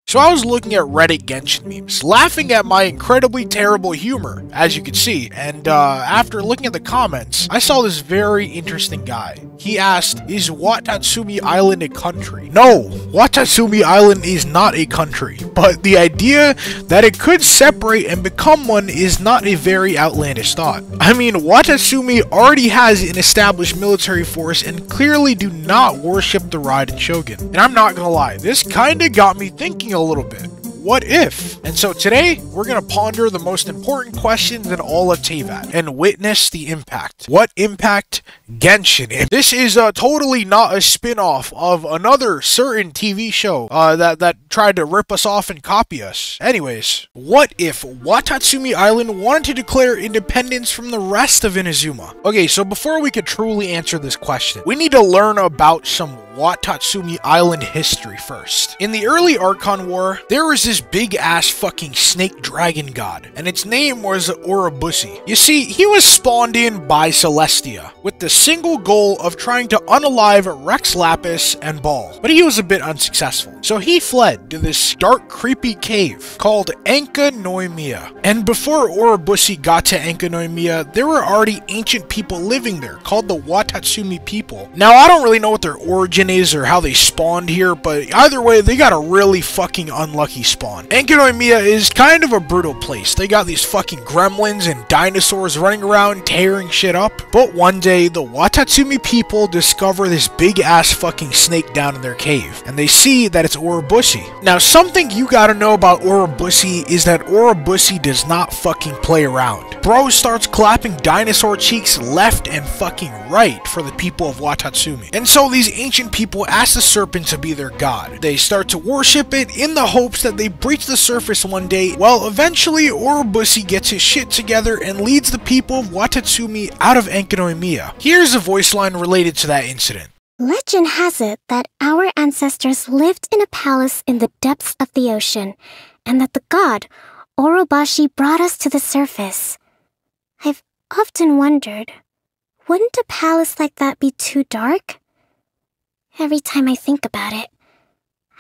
So I was looking at Reddit Genshin memes, laughing at my incredibly terrible humor, as you can see, and after looking at the comments, I saw this very interesting guy. He asked, is Watatsumi Island a country? No, Watatsumi Island is not a country, but the idea that it could separate and become one is not a very outlandish thought. I mean, Watatsumi already has an established military force and clearly do not worship the Raiden Shogun. And I'm not gonna lie, this kinda got me thinking a little bit. What if? And so today, we're gonna ponder the most important questions in all of Teyvat and witness the impact. What impact Genshin? This is totally not a spin-off of another certain TV show that tried to rip us off and copy us. Anyways, what if Watatsumi Island wanted to declare independence from the rest of Inazuma? Okay, so before we could truly answer this question, we need to learn about some Watatsumi Island history first. In the early Archon War, there was this big-ass fucking snake dragon god, and its name was Urobushi. You see, he was spawned in by Celestia, with the single goal of trying to unalive Rex Lapis and Ball, but he was a bit unsuccessful. So he fled to this dark, creepy cave called Anka Noimiya. And before Urobushi got to Anka Noimiya, there were already ancient people living there, called the Watatsumi people. Now, I don't really know what their origin is or how they spawned here, but either way, they got a really fucking unlucky spawn. Anka Noimiya is kind of a brutal place. They got these fucking gremlins and dinosaurs running around tearing shit up. But one day, the Watatsumi people discover this big ass fucking snake down in their cave, and they see that it's Urobushi. Now, something you gotta know about Urobushi is that Urobushi does not fucking play around. Bro starts clapping dinosaur cheeks left and fucking right for the people of Watatsumi. And so these ancient people ask the serpent to be their god. They start to worship it in the hopes that they breach the surface one day. Well, eventually Urobushi gets his shit together and leads the people of Watatsumi out of Anka Noimiya. Here's a voice line related to that incident. Legend has it that our ancestors lived in a palace in the depths of the ocean, and that the god, Urobushi, brought us to the surface. I've often wondered, wouldn't a palace like that be too dark? Every time I think about it,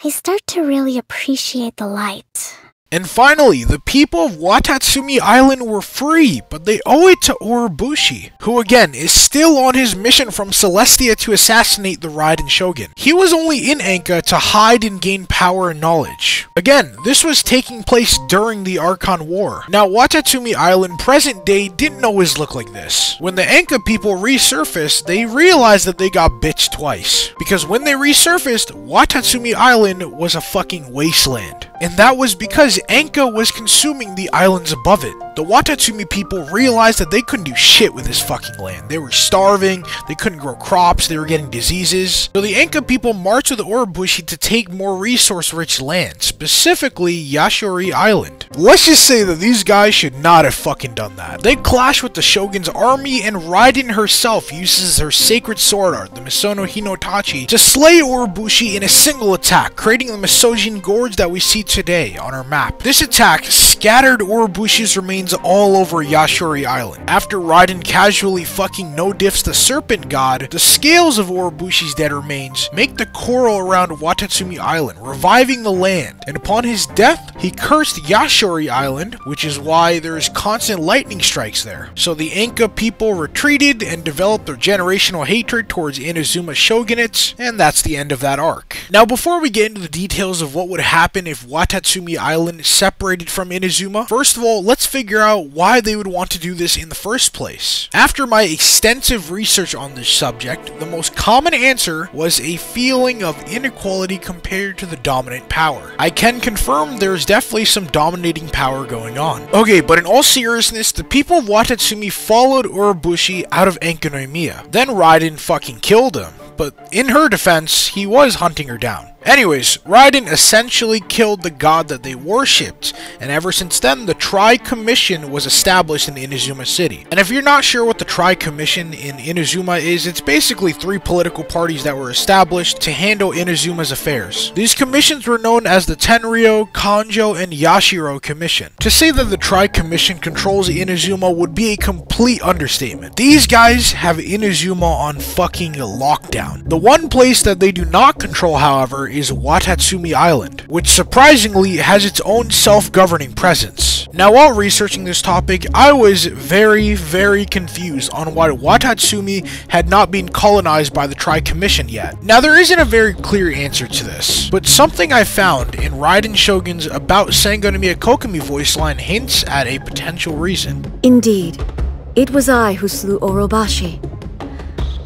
I start to really appreciate the light. And finally, the people of Watatsumi Island were free, but they owe it to Urobushi, who again is still on his mission from Celestia to assassinate the Raiden Shogun. He was only in Anka to hide and gain power and knowledge. Again, this was taking place during the Archon War. Now, Watatsumi Island present day didn't always look like this. When the Anka people resurfaced, they realized that they got bitched twice. Because when they resurfaced, Watatsumi Island was a fucking wasteland. And that was because Anka was consuming the islands above it. The Watatsumi people realized that they couldn't do shit with this fucking land. They were starving, they couldn't grow crops, they were getting diseases. So the Anka people marched with Urobushi to take more resource-rich land, specifically Yashori Island. Let's just say that these guys should not have fucking done that. They clash with the Shogun's army, and Raiden herself uses her sacred sword art, the Misono Hinotachi, to slay Urobushi in a single attack, creating the Misogyn Gorge that we see today on our map. This attack scattered Urobushi's remains all over Yashori Island. After Raiden casually fucking no-diffs the serpent god, the scales of Urobushi's dead remains make the coral around Watatsumi Island, reviving the land. And upon his death, he cursed Yashori Island, which is why there is constant lightning strikes there. So the Anka people retreated and developed their generational hatred towards Inazuma shogunates, and that's the end of that arc. Now, before we get into the details of what would happen if Watatsumi Island separated from Inazuma, first of all, let's figure out why they would want to do this in the first place. After my extensive research on this subject, the most common answer was a feeling of inequality compared to the dominant power. I can confirm there's definitely some dominating power going on. Okay, but in all seriousness, the people of Watatsumi followed Urobushi out of Anka Noimiya. Then Raiden fucking killed him, but in her defense, he was hunting her down. Anyways, Raiden essentially killed the god that they worshipped, and ever since then, the Tri-Commission was established in Inazuma City. And if you're not sure what the Tri-Commission in Inazuma is, it's basically 3 political parties that were established to handle Inazuma's affairs. These commissions were known as the Tenryou, Kanjo, and Yashiro Commission. To say that the Tri-Commission controls Inazuma would be a complete understatement. These guys have Inazuma on fucking lockdown. The one place that they do not control, however, is Watatsumi Island, which surprisingly has its own self-governing presence. Now, while researching this topic, I was very confused on why Watatsumi had not been colonized by the Tri-Commission yet. Now, there isn't a very clear answer to this, but something I found in Raiden Shogun's About Sangonomiya Kokomi voice line hints at a potential reason. Indeed, it was I who slew Orobashi.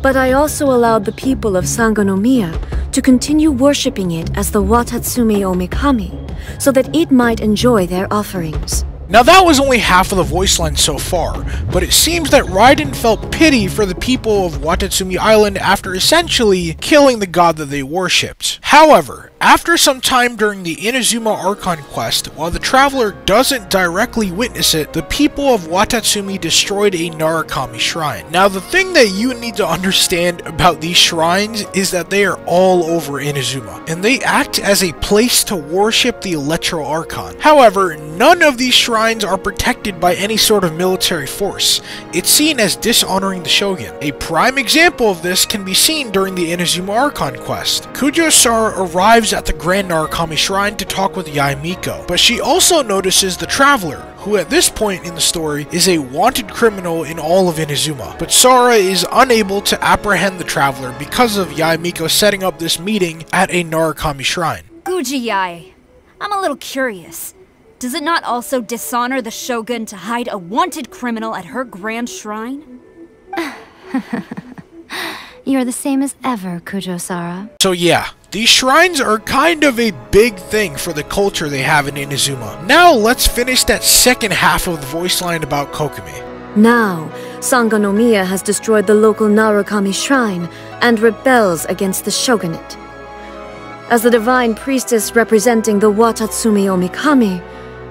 But I also allowed the people of Sangonomiya to continue worshipping it as the Watatsumi Omikami, so that it might enjoy their offerings. Now that was only half of the voice line so far, but it seems that Raiden felt pity for the people of Watatsumi Island after essentially killing the god that they worshipped. However, after some time during the Inazuma Archon quest, while the traveler doesn't directly witness it, the people of Watatsumi destroyed a Narukami shrine. Now the thing that you need to understand about these shrines is that they are all over Inazuma, and they act as a place to worship the Electro Archon. However, none of these shrines are protected by any sort of military force. It's seen as dishonoring the Shogun. A prime example of this can be seen during the Inazuma Archon quest. Kujo-Sara arrives at the Grand Narukami Shrine to talk with Yaemiko, but she also notices the Traveler, who at this point in the story is a wanted criminal in all of Inazuma. But Sara is unable to apprehend the Traveler because of Yaemiko setting up this meeting at a Narukami Shrine. Guji-Yae, I'm a little curious. Does it not also dishonor the Shogun to hide a wanted criminal at her grand shrine? You're the same as ever, Kujo-Sara. So yeah, these shrines are kind of a big thing for the culture they have in Inazuma. Now let's finish that second half of the voice line about Kokomi. Now, Sangonomiya has destroyed the local Narukami shrine and rebels against the shogunate. As the divine priestess representing the Watatsumi Omikami,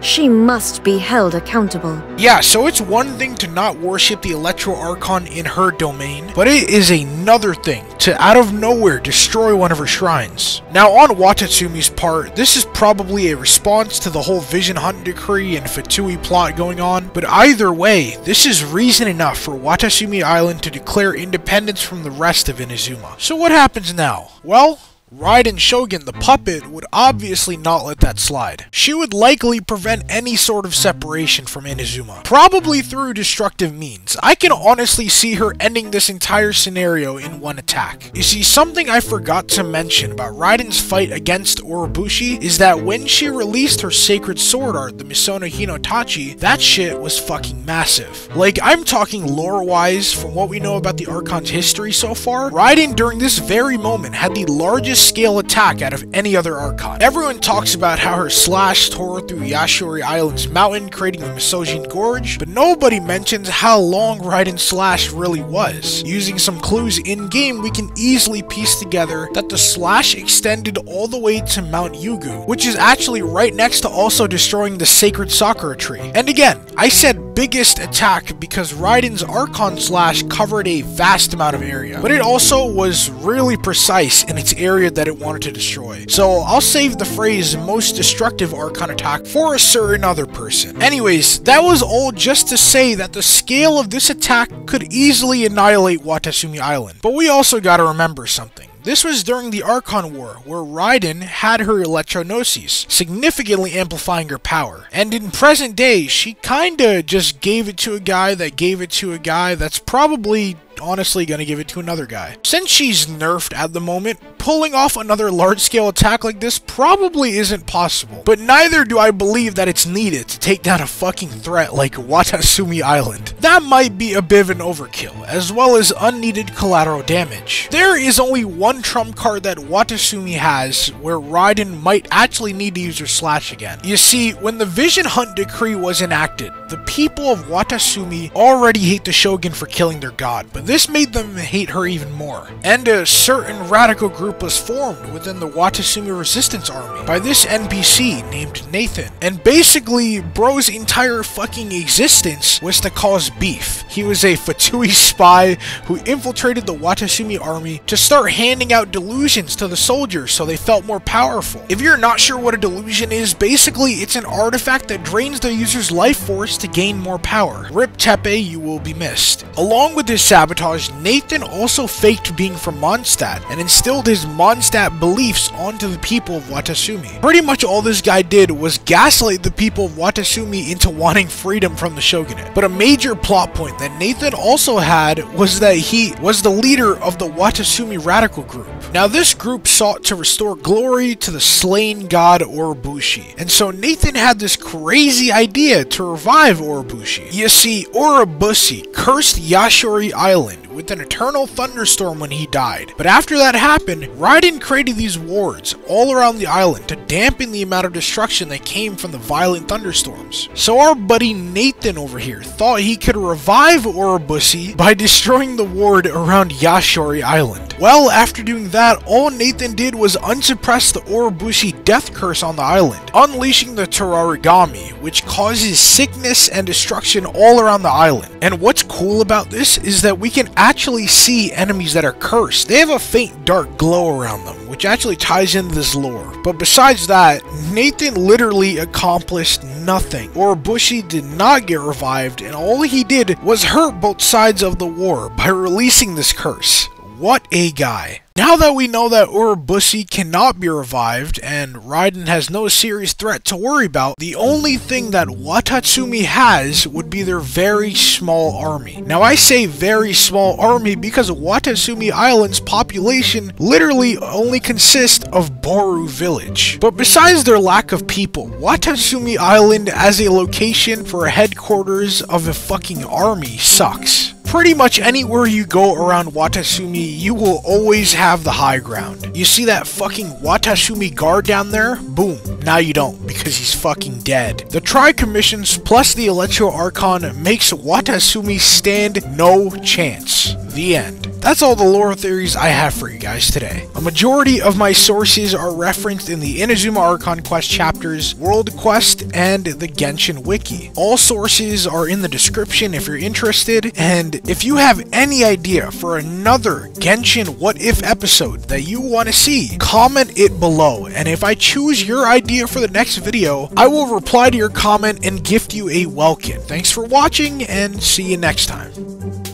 she must be held accountable. Yeah, so it's one thing to not worship the Electro Archon in her domain, but it is another thing to out of nowhere destroy one of her shrines. Now on Watatsumi's part, this is probably a response to the whole Vision Hunt decree and Fatui plot going on, but either way, this is reason enough for Watatsumi Island to declare independence from the rest of Inazuma. So what happens now? Well, Raiden Shogun, the puppet, would obviously not let that slide. She would likely prevent any sort of separation from Inazuma, probably through destructive means. I can honestly see her ending this entire scenario in one attack. You see, something I forgot to mention about Raiden's fight against Orobushi is that when she released her sacred sword art, the Misono Hinotachi, that shit was fucking massive. Like, I'm talking lore-wise, from what we know about the Archon's history so far, Raiden during this very moment had the largest scale attack out of any other Archon. Everyone talks about how her slash tore through Yashuri Island's mountain, creating the Misogine Gorge, but nobody mentions how long Raiden's slash really was. Using some clues in-game, we can easily piece together that the slash extended all the way to Mount Yugu, which is actually right next to also destroying the sacred Sakura tree. And again, I said biggest attack because Raiden's Archon slash covered a vast amount of area, but it also was really precise in its area that it wanted to destroy. So I'll save the phrase most destructive Archon attack for a certain other person. Anyways, that was all just to say that the scale of this attack could easily annihilate Watatsumi Island. But we also gotta remember something. This was during the Archon War, where Raiden had her Electronoses, significantly amplifying her power. And in present day, she kinda just gave it to a guy that gave it to a guy that's probably honestly gonna give it to another guy. Since she's nerfed at the moment, pulling off another large-scale attack like this probably isn't possible. But neither do I believe that it's needed to take down a fucking threat like Watatsumi Island. That might be a bit of an overkill, as well as unneeded collateral damage. There is only one trump card that Watatsumi has where Raiden might actually need to use her slash again. You see, when the Vision Hunt decree was enacted, the people of Watatsumi already hate the Shogun for killing their god, but this made them hate her even more. And a certain radical group was formed within the Watatsumi Resistance Army by this NPC named Nathan. And basically, bro's entire fucking existence was to cause beef. He was a Fatui spy who infiltrated the Watatsumi army to start handing out delusions to the soldiers so they felt more powerful. If you're not sure what a delusion is, basically it's an artifact that drains the user's life force to gain more power. Rip Tepe, you will be missed. Along with this sabotage, montage, Nathan also faked being from Mondstadt and instilled his Mondstadt beliefs onto the people of Watatsumi. Pretty much all this guy did was gaslight the people of Watatsumi into wanting freedom from the shogunate. But a major plot point that Nathan also had was that he was the leader of the Watatsumi radical group. Now this group sought to restore glory to the slain god Orobushi, and so Nathan had this crazy idea to revive Orobushi. You see, Orobushi cursed Yashori Island with an eternal thunderstorm when he died. But after that happened, Raiden created these wards all around the island to dampen the amount of destruction that came from the violent thunderstorms. So our buddy Nathan over here thought he could revive Orobushi by destroying the ward around Yashori Island. Well, after doing that, all Nathan did was unsuppress the Orobushi death curse on the island, unleashing the Terarigami, which causes sickness and destruction all around the island. And what's cool about this is that we can actually see enemies that are cursed. They have a faint dark glow around them, which actually ties into this lore. But besides that, Nathan literally accomplished nothing. Orobushi did not get revived, and all he did was hurt both sides of the war by releasing this curse. What a guy. Now that we know that Orobushi cannot be revived and Raiden has no serious threat to worry about, the only thing that Watatsumi has would be their very small army. Now I say very small army because Watatsumi Island's population literally only consists of Boru village. But besides their lack of people, Watatsumi Island as a location for a headquarters of a fucking army sucks. Pretty much anywhere you go around Watatsumi, you will always have the high ground. You see that fucking Watatsumi guard down there? Boom. Now you don't, because he's fucking dead. The Tri-Commissions plus the Electro Archon makes Watatsumi stand no chance. The end. That's all the lore theories I have for you guys today. A majority of my sources are referenced in the Inazuma Archon Quest chapters, World Quest, and the Genshin Wiki. All sources are in the description if you're interested, and if you have any idea for another Genshin What If episode that you want to see, comment it below, and if I choose your idea for the next video, I will reply to your comment and gift you a welkin. Thanks for watching, and see you next time.